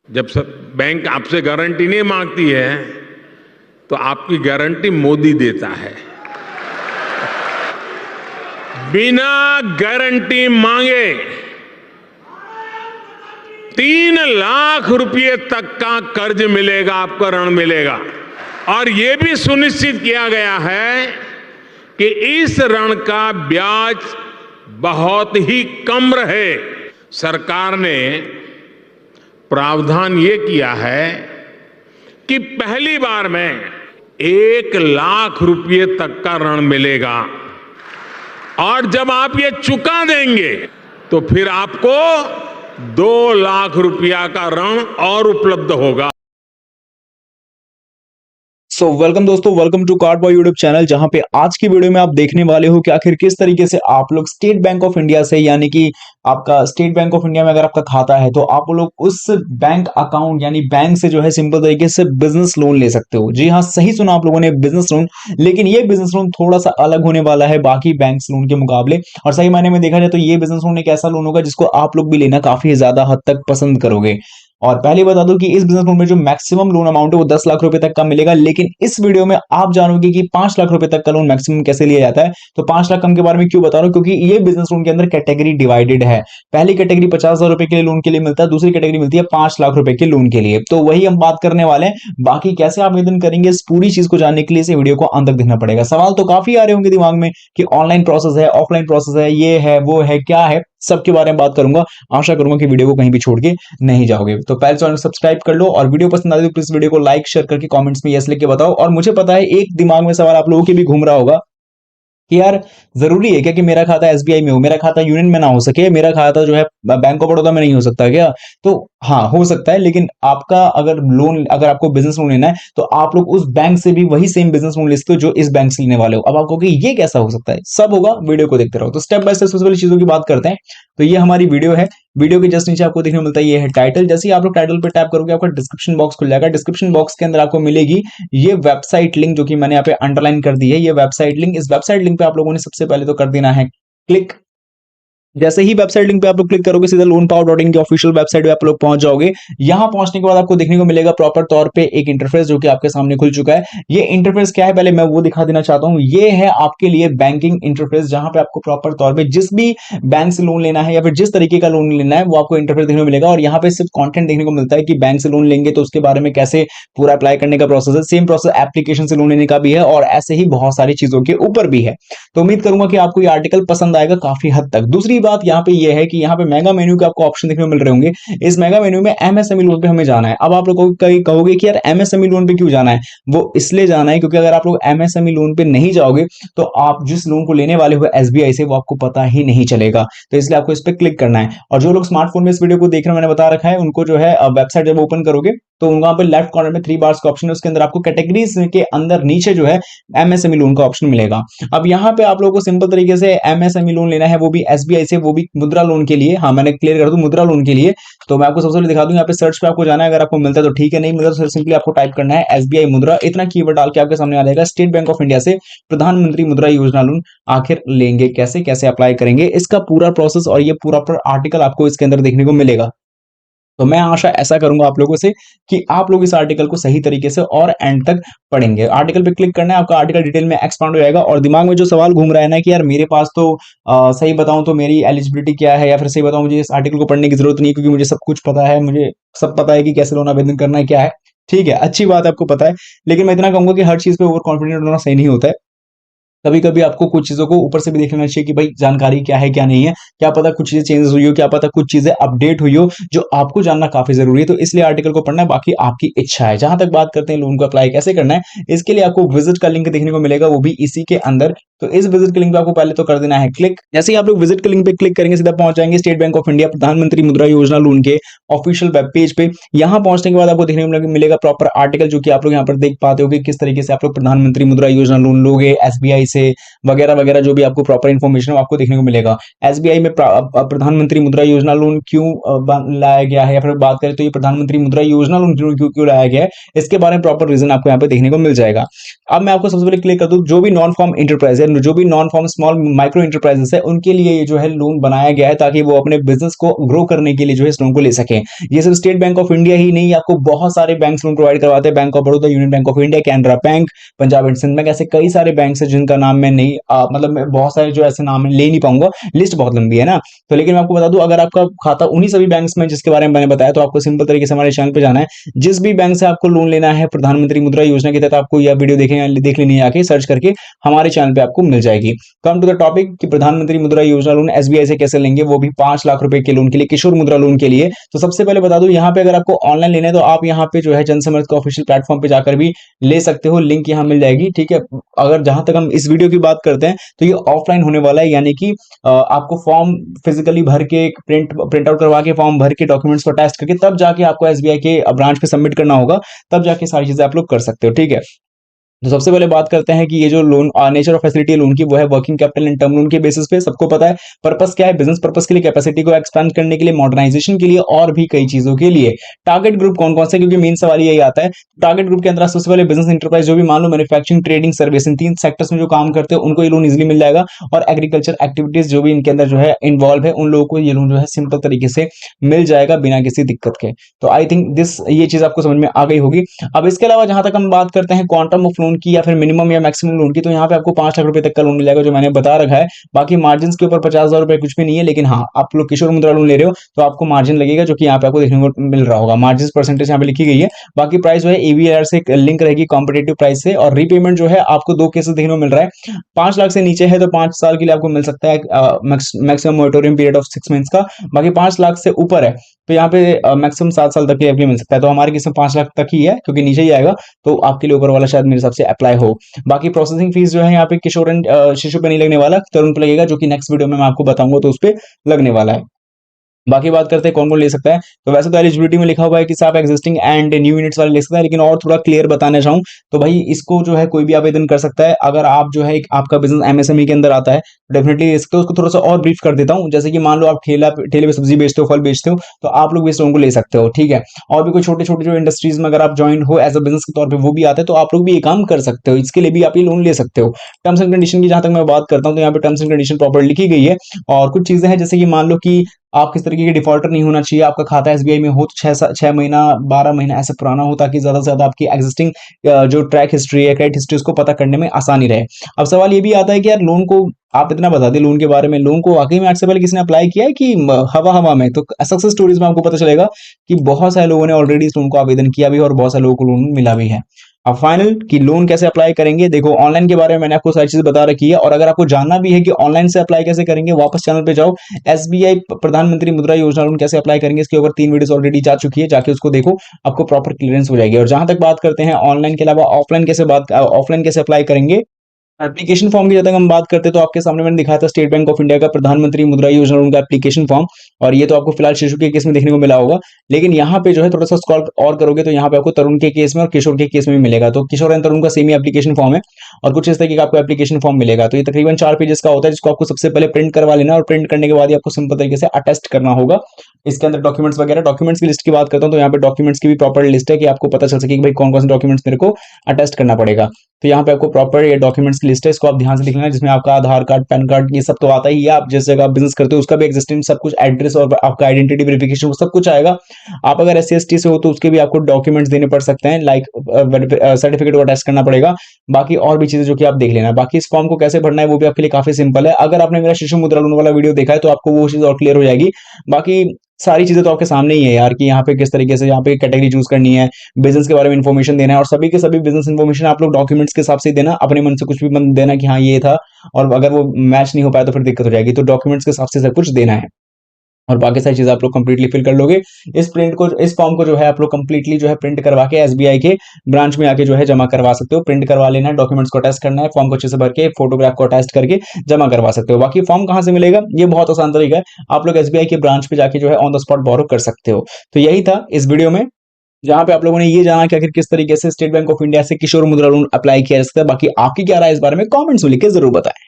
जब सब बैंक आपसे गारंटी नहीं मांगती है तो आपकी गारंटी मोदी देता है। बिना गारंटी मांगे 3 लाख रुपए तक का कर्ज मिलेगा, आपको ऋण मिलेगा। और यह भी सुनिश्चित किया गया है कि इस ऋण का ब्याज बहुत ही कम रहे। सरकार ने प्रावधान ये किया है कि पहली बार में 1 लाख रुपए तक का ऋण मिलेगा और जब आप ये चुका देंगे तो फिर आपको 2 लाख रुपया का ऋण और उपलब्ध होगा। सो वेलकम दोस्तों, welcome to card boy YouTube channel, जहां पे आज की वीडियो में आप देखने वाले हो कि आखिर किस तरीके से आप लोग स्टेट बैंक ऑफ इंडिया से, यानी कि आपका स्टेट बैंक ऑफ इंडिया में अगर आपका खाता है तो आप लोग उस बैंक अकाउंट यानी बैंक से जो है सिंपल तरीके से बिजनेस लोन ले सकते हो। जी हाँ, सही सुना आप लोगों ने, बिजनेस लोन। लेकिन ये बिजनेस लोन थोड़ा सा अलग होने वाला है बाकी बैंक लोन के मुकाबले। और सही मायने में देखा जाए तो ये बिजनेस लोन एक ऐसा लोन होगा जिसको आप लोग भी लेना काफी ज्यादा हद तक पसंद करोगे। और पहले बता दूं कि इस बिजनेस लोन में जो मैक्सिमम लोन अमाउंट है वो 10 लाख रुपए तक का मिलेगा। लेकिन इस वीडियो में आप जानोगे कि 5 लाख रुपए तक का लोन मैक्सिमम कैसे लिया जाता है। तो 5 लाख कम के बारे में क्यों बता रहा हूं, क्योंकि ये बिजनेस लोन के अंदर कैटेगरी डिवाइडेड है। पहली कैटेगरी 50,000 रुपए के लोन के लिए मिलता है, दूसरी कैटेगरी मिलती है 5 लाख रुपए के लोन के लिए। तो वही हम बात करने वाले हैं। बाकी कैसे आवेदन करेंगे इस पूरी चीज को जानने के लिए इस वीडियो को अंत तक देखना पड़ेगा। सवाल तो काफी आ रहे होंगे दिमाग में कि ऑनलाइन प्रोसेस है, ऑफलाइन प्रोसेस है, ये है, वो है, क्या है, सबके बारे में बात करूंगा। आशा करूंगा कि वीडियो को कहीं भी छोड़ के नहीं जाओगे। तो पहले चैनल को सब्सक्राइब कर लो और वीडियो पसंद आए तो प्लीज वीडियो को लाइक शेयर करके कमेंट्स में यस लिख के बताओ। और मुझे पता है एक दिमाग में सवाल आप लोगों के भी घूम रहा होगा कि यार जरूरी है क्या कि मेरा खाता एसबीआई में हो, मेरा खाता यूनियन में ना हो सके, मेरा खाता जो है बैंक ऑफ बड़ौदा में नहीं हो सकता क्या? तो हाँ, हो सकता है, लेकिन आपका अगर आपको बिजनेस लोन लेना है तो आप लोग उस बैंक से भी वही सेम बिजनेस लोन ले सकते हो जो इस बैंक से लेने वाले हो। अब आप कहोगे ये कैसा हो सकता है? सब होगा, वीडियो को देखते रहो। तो स्टेप बाय स्टेप सबसे पहले चीजों की बात करते हैं। तो ये हमारी वीडियो है। वीडियो के जस्ट नीचे आपको देखने को मिलता है ये है टाइटल। जैसे ही आप लोग टाइटल पे टैप करोगे आपका डिस्क्रिप्शन बॉक्स खुल जाएगा। डिस्क्रिप्शन बॉक्स के अंदर आपको मिलेगी ये वेबसाइट लिंक, जो कि मैंने यहाँ पे अंडरलाइन कर दी है। ये वेबसाइट लिंक, इस वेबसाइट लिंक पे आप लोगों ने सबसे पहले तो कर देना है क्लिक। जैसे ही वेबसाइट लिंक पे आप लोग क्लिक करोगे सीधा loanpower.in की ऑफिशियल वेबसाइट पे आप लोग पहुंच जाओगे। यहां पहुंचने के बाद आपको देखने को मिलेगा प्रॉपर तौर पे एक इंटरफेस जो कि आपके सामने खुल चुका है। ये इंटरफेस क्या है पहले मैं वो दिखा देना चाहता हूं। ये है आपके लिए बैंकिंग इंटरफेस, जहां पे आपको प्रॉपर तौर पे जिस भी बैंक से लोन लेना है या फिर जिस तरीके का लोन लेना है वो आपको इंटरफेस देखने को मिलेगा। और यहाँ पे सिर्फ कॉन्टेंट देखने को मिलता है कि बैंक से लोन लेंगे तो उसके बारे में कैसे पूरा अप्लाई करने का प्रोसेस है। सेम प्रोसेस एप्लीकेशन से लोन लेने का भी है और ऐसे ही बहुत सारी चीजों के ऊपर भी है। तो उम्मीद करूंगा कि आपको ये आर्टिकल पसंद आएगा काफी हद तक। दूसरी बात यहाँ पे ये है कि यहाँ पे मेगा मेन्यू के आपको ऑप्शन देखने को मिल रहे होंगे। इस मेगा मेन्यू में एमएसएमई लोन पे हमें जाना है। अब आप लोग कहोगे कि यार एमएसएमई लोन पे क्यों जाना है? वो इसलिए जाना है क्योंकि अगर आप लोग एमएसएमई लोन पे नहीं जाओगे तो आप जिस लोन को लेने वाले हो एसबीआई से वो आपको पता ही नहीं चलेगा। तो इसलिए आपको इस पर क्लिक करना है। और जो लोग स्मार्टफोन में इस वीडियो को देख रहे हैं, मैंने बता रखा है, उनको जो है वेबसाइट जब ओपन करोगे तो वहां पे लेफ्ट कॉर्नर में 3 बार्स का ऑप्शन है, उसके अंदर आपको कैटेगरीज के अंदर नीचे जो है एमएसएमई लोन का ऑप्शन मिलेगा। अब यहाँ पे आप लोगों को सिंपल तरीके से एमएसएमई लोन लेना है, वो भी एसबीआई से, वो भी मुद्रा लोन के लिए। हाँ, मैंने क्लियर कर दूं, मुद्रा लोन के लिए। तो मैं आपको सबसे पहले दिखा दूं, यहाँ पे सर्च पे आपको जाना है। अगर आपको मिलता है तो ठीक है, नहीं मिलता तो सिंपली आपको टाइप करना है एसबीआई मुद्रा। इतना कीवर्ड डाल के आपके सामने आ जाएगा स्टेट बैंक ऑफ इंडिया से प्रधानमंत्री मुद्रा योजना लोन आखिर लेंगे कैसे, कैसे अप्लाई करेंगे, इसका पूरा प्रोसेस और ये पूरा आर्टिकल आपको इसके अंदर देखने को मिलेगा। तो मैं आशा ऐसा करूंगा आप लोगों से कि आप लोग इस आर्टिकल को सही तरीके से और एंड तक पढ़ेंगे। आर्टिकल पे क्लिक करना है, आपका आर्टिकल डिटेल में एक्सपांड हो जाएगा। और दिमाग में जो सवाल घूम रहा है ना कि यार मेरे पास तो सही बताऊं तो मेरी एलिजिबिलिटी क्या है, या फिर सही बताऊं मुझे इस आर्टिकल को पढ़ने की जरूरत नहीं है क्योंकि मुझे सब कुछ पता है, मुझे सब पता है कि कैसे लोन आवेदन करना है, क्या है। ठीक है, अच्छी बात है, आपको पता है। लेकिन मैं इतना कहूंगा कि हर चीज पे ओवर कॉन्फिडेंट होना सही नहीं होता है। कभी कभी आपको कुछ चीजों को ऊपर से भी देख लेना चाहिए कि भाई जानकारी क्या है क्या नहीं है। क्या पता कुछ चीजें चेंजेस हुई हो, क्या पता कुछ चीजें अपडेट हुई हो, जो आपको जानना काफी जरूरी है। तो इसलिए आर्टिकल को पढ़ना है, बाकी आपकी इच्छा है। जहां तक बात करते हैं लोन को अप्लाई कैसे करना है, इसके लिए आपको विजिट का लिंक देखने को मिलेगा, वो भी इसी के अंदर। तो इस विजिट के लिंक पे आपको पहले तो कर देना है क्लिक। जैसे ही आप लोग विजिट के लिंक पे क्लिक करेंगे सीधा पहुंच जाएंगे स्टेट बैंक ऑफ इंडिया प्रधानमंत्री मुद्रा योजना लोन के ऑफिशियल वेब पेज पे। यहां पहुंचने के बाद आपको देखने को मिलेगा प्रॉपर आर्टिकल, जो कि आप लोग यहां पर देख पाते हो कि किस तरीके से आप लोग प्रधानमंत्री मुद्रा योजना लोन लोगे एसबीआई से वगैरह वगैरह जो भी आपको प्रॉपर इन्फॉर्मेशन आपको देखने को मिलेगा। एसबीआई में प्रधानमंत्री मुद्रा योजना लोन क्यों लाया गया है, या फिर बात करें तो ये प्रधानमंत्री मुद्रा योजना लोन क्यों क्यों क्यों लाया गया है, इसके बारे में प्रॉपर रीजन आपको यहाँ पे देखने को मिल जाएगा। अब मैं आपको सबसे पहले क्लियर कर दूं, जो भी नॉन फॉर्म इंटरप्राइज है, जो भी non farm small micro enterprises है, उनके लिए ये जो है लोन बनाया गया है ताकि वो अपने बिजनेस को ग्रो करने के लिए जो है इस लोन को ले सकें। ये सिर्फ स्टेट बैंक ऑफ इंडिया ही नहीं, आपको बहुत सारे बैंक लोन प्रोवाइड करवाते हैं। Bank of Baroda, Union Bank of India, Canara Bank, Punjab and Sind Bank, ऐसे कई सारे बैंक है जिनका नाम मैं नहीं मतलब मैं बहुत सारे जो ऐसे नाम ले नहीं पाऊंगा, लिस्ट बहुत लंबी है ना। तो लेकिन मैं आपको बता दूं, अगर आपका खाता उन्हीं सभी बैंक्स में जिसके बारे में मैंने बताया, तो आपको सिंपल तरीके से हमारे चैनल पे जाना है। जिस भी बैंक से आपको लोन लेना है प्रधानमंत्री मुद्रा योजना के तहत, आपको यह वीडियो देख लेनी है, आके सर्च करके हमारे चैनल पे आपको मिल जाएगी। कम टू द टॉपिक कि प्रधानमंत्री मुद्रा योजना लोन एसबीआई से कैसे लेंगे, वो भी 5 लाख रुपए के लोन के लिए, किशोर मुद्रा लोन के लिए। तो सबसे पहले बता दूं, यहाँ पे अगर आपको ऑनलाइन लेना है तो आप यहाँ पे जो है जनसमर्थ के ऑफिशियल प्लेटफॉर्म पे जाकर भी ले सकते हो, लिंक यहाँ मिल जाएगी, ठीक है। अगर जहां तक हम इस वीडियो की बात करते हैं तो ये ऑफलाइन होने वाला है, यानी कि आपको फॉर्म फिजिकली भर के प्रिंट आउट करवा के फॉर्म भर के डॉक्यूमेंट्स को अटैच करके तब जाके आपको एसबीआई के ब्रांच पे सबमिट करना होगा, तब जाके सारी चीजें आप लोग कर सकते हो, ठीक है। तो सबसे पहले बात करते हैं कि ये जो loan nature of facility loan की, वो है working capital and term loan के बेसिस पे। सबको पता है पर्पस क्या है, बिजनेस पर्पस के लिए, कैपेसिटी को एक्सपेंड करने के लिए, मॉडर्नाइजेशन के लिए और भी कई चीजों के लिए। टारगेट ग्रुप कौन कौन से, क्योंकि मेन सवाल यही आता है। टारगेट ग्रुप के अंदर सबसे पहले बिजनेस इंटरप्राइज, जो भी मान लो मैन्युफैक्चरिंग, ट्रेडिंग, सर्विस, इन 3 सेक्टर्स में जो काम करते हैं उनको ये लोन इजिली मिल जाएगा। और एग्रीकल्चर एक्टिविटीज जो भी इनके अंदर जो है इन्वॉल्व है, उन लोगों को ये लोन जो है सिंपल तरीके से मिल जाएगा बिना किसी दिक्कत के। तो आई थिंक ये चीज आपको समझ में आ गई होगी। अब इसके अलावा जहां तक हम बात करते हैं क्वांटम ऑफ लोन की या फिर मिनिमम या मैक्सिमम लोन की, तो यहाँ पे आपको 5 लाख रुपए तक का लोन मिल जाएगा, जो मैंने बता रखा है। बाकी मार्जिन के ऊपर 50,000 रुपए कुछ भी नहीं है, लेकिन हाँ, आप लोग किशोर मुद्रा लोन ले रहे हो तो आपको मार्जिन लगेगा, जो कि यहाँ पे आपको देखने को मिल रहा होगा। मार्जिन परसेंटेज यहाँ पे लिखी गई है। बाकी प्राइस जो है एवीआर से लिंक रहेगी, कॉम्पिटेटिव प्राइस से। और रीपेमेंट जो है आपको 2 केसेस देखने को मिल रहा है। 5 लाख से नीचे है तो 5 साल के लिए आपको मिल सकता है maximum moratorium period of 6 months का। बाकी 5 लाख से ऊपर है तो यहाँ पे मैक्सिमम 7 साल तक के लिए मिल सकता है। तो हमारे किस्म 5 लाख तक ही है, क्योंकि नीचे ही आएगा तो आपके लिए ऊपर वाला शायद मेरे हिसाब से अप्लाई हो। बाकी प्रोसेसिंग फीस जो है यहाँ पे किशोर एंड शिशु पे नहीं लगने वाला, तरुण पे लगेगा, जो कि नेक्स्ट वीडियो में मैं आपको बताऊंगा तो उस पे लगने वाला है। बाकी बात करते हैं कौन कौन ले सकता है। तो वैसे तो एलिजिबिलिटी में लिखा हुआ है कि आप एक्जिस्टिंग एंड न्यू यूनिट्स वाले ले सकते हैं, लेकिन और थोड़ा क्लियर बताना चाहूँ तो भाई इसको जो है कोई भी आवेदन कर सकता है। अगर आप जो है आपका बिजनेस एमएसएमई के अंदर आता है डेफिनेटली इसको, उसको थोड़ा सा और ब्रीफ कर देता हूँ। जैसे कि मान लो आप ठेले पे सब्जी बेचते हो, फल बेचते हो, तो आप लोग भी इस लोन को ले सकते हो, ठीक है। और भी कोई छोटे छोटे जो इंडस्ट्रीज में अगर आप ज्वाइन हो एज अ बिजनेस के तौर पर, वो भी आते हैं, तो आप लोग भी ये काम कर सकते हो। इसके लिए भी आप ये लोन ले सकते हो। टर्म्स एंड कंडीशन की जहां तक मैं बात करता हूँ तो यहाँ पे टर्म्स एंड कंडीशन प्रॉपर लिखी गई है। और कुछ चीजें हैं जैसे कि मान लो कि आप किस तरीके के डिफॉल्टर नहीं होना चाहिए, आपका खाता एसबीआई में हो तो 6 महीना 12 महीना ऐसे पुराना हो, ताकि ज्यादा से ज्यादा आपकी एग्जिस्टिंग जो ट्रैक हिस्ट्री है, क्रेडिट हिस्ट्री, उसको पता करने में आसानी रहे। अब सवाल ये भी आता है कि यार लोन को आप इतना बता दें लोन के बारे में, लोन को वाकई में आज से पहले किसी ने अप्लाई किया है कि हवा हवा में? तो सक्सेस स्टोरीज में आपको पता चलेगा कि बहुत सारे लोगों ने ऑलरेडी इस लोन को आवेदन किया भी और बहुत सारे लोगों को लोन मिला भी है। अब फाइनल कि लोन कैसे अप्लाई करेंगे, देखो ऑनलाइन के बारे में मैंने आपको सारी चीजें बता रखी है। और अगर आपको जानना भी है कि ऑनलाइन से अप्लाई कैसे करेंगे, वापस चैनल पे जाओ, एसबीआई प्रधानमंत्री मुद्रा योजना लोन कैसे अप्लाई करेंगे, इसके ऊपर 3 वीडियोस ऑलरेडी जा चुकी है, जाके उसको देखो, आपको प्रॉपर क्लियरेंस हो जाएगी। और जहां तक बात करते हैं ऑनलाइन के अलावा ऑफलाइन कैसे अप्लाई करेंगे, एप्लीकेशन फॉर्म की जब तक हम बात करते हैं तो आपके सामने मैंने दिखाया था स्टेट बैंक ऑफ इंडिया का प्रधानमंत्री मुद्रा योजना लोन का एप्लीकेशन फॉर्म। और ये तो आपको फिलहाल शिशु के केस में देखने को मिला होगा, लेकिन यहाँ पे जो है थोड़ा सा स्क्रॉल और करोगे तो यहाँ पे आपको तरुण के केस में और किशोर के केस में भी मिलेगा। तो किशोर एंड तरुण का सेम ही एप्लीकेशन फॉर्म है और कुछ इस तरीके का आपको एप्लीकेशन फॉर्म मिलेगा। तो ये तकरीबन 4 पेजेस का होता है, जिसको आपको सबसे पहले प्रिंट करवा लेना और प्रिंट करने के बाद ही आपको सिंपल तरीके से अटेस्ट करना होगा। इसके अंदर डॉक्यूमेंट्स वगैरह, डॉक्यूमेंट्स की लिस्ट की बात करता हूँ तो यहाँ पे डॉक्यूमेंट्स की भी प्रॉपर लिस्ट है कि आपको पता चल सके कि भाई कौन कौन से डॉक्यूमेंट्स मेरे को अटेस्ट करना पड़ेगा। तो यहाँ पे आपको प्रॉपर ये डॉक्यूमेंट्स की लिस्ट है, इसको आप ध्यान से लिख लेना, जिसमें आपका आधार कार्ड, पैन कार्ड, ये सब तो आता ही है। आप जिस जगह बिजनेस करते हो उसका भी एग्जिस्टिंग सब कुछ, एड्रेस और आपका आइडेंटिटी वेरिफिकेशन सब कुछ आएगा। आप अगर SC/ST से हो तो उसके भी आपको डॉक्यूमेंट्स देने पड़ सकते हैं, लाइक सर्टिफिकेट को अटेस्ट करना पड़ेगा। बाकी और भी चीजें जो कि आप देख लेना। बाकी इस फॉर्म को कैसे भरना है वो भी आपके लिए काफी सिंपल है। अगर आपने मेरा शिशु मुद्रा लोन वाला वीडियो देखा है तो आपको वो चीज और क्लियर हो जाएगी। बाकी सारी चीजें तो आपके सामने ही है यार, कि यहाँ पे किस तरीके से यहाँ पे कैटेगरी चूज करनी है, बिजनेस के बारे में इन्फॉर्मेशन देना है, और सभी के सभी बिजनेस इन्फॉर्मेशन आप लोग डॉक्यूमेंट्स के हिसाब से देना, अपने मन से कुछ भी मत देना कि हाँ ये था, और अगर वो मैच नहीं हो पाया तो फिर दिक्कत हो जाएगी। तो डॉक्यूमेंट्स के हिसाब से सब कुछ देना है और बाकी सारी चीजें आप लोग कंप्लीटली फिल कर लोगे। इस फॉर्म को जो है आप लोग कंप्लीटली जो है प्रिंट करवा के एसबीआई के ब्रांच में आके जो है जमा करवा सकते हो। प्रिंट करवा लेना है, डॉक्यूमेंट्स को अटैच करना है, फॉर्म को अच्छे से भर के फोटोग्राफ को अटैच करके जमा करवा सकते हो। बाकी फॉर्म कहां से मिलेगा, ये बहुत आसान तरीका है, आप लोग एसबीआई के ब्रांच पे जाके जो है ऑन द स्पॉट बोरो कर सकते हो। तो यही था इस वीडियो में। जहां पे आप लोगों ने ये जाना कि आखिर किस तरीके से स्टेट बैंक ऑफ इंडिया से किशोर मुद्रा लोन अप्लाई किया जा सकता है। बाकी आपकी क्या राय है इस बारे में कमेंट्स में लिख के जरूर बताएं।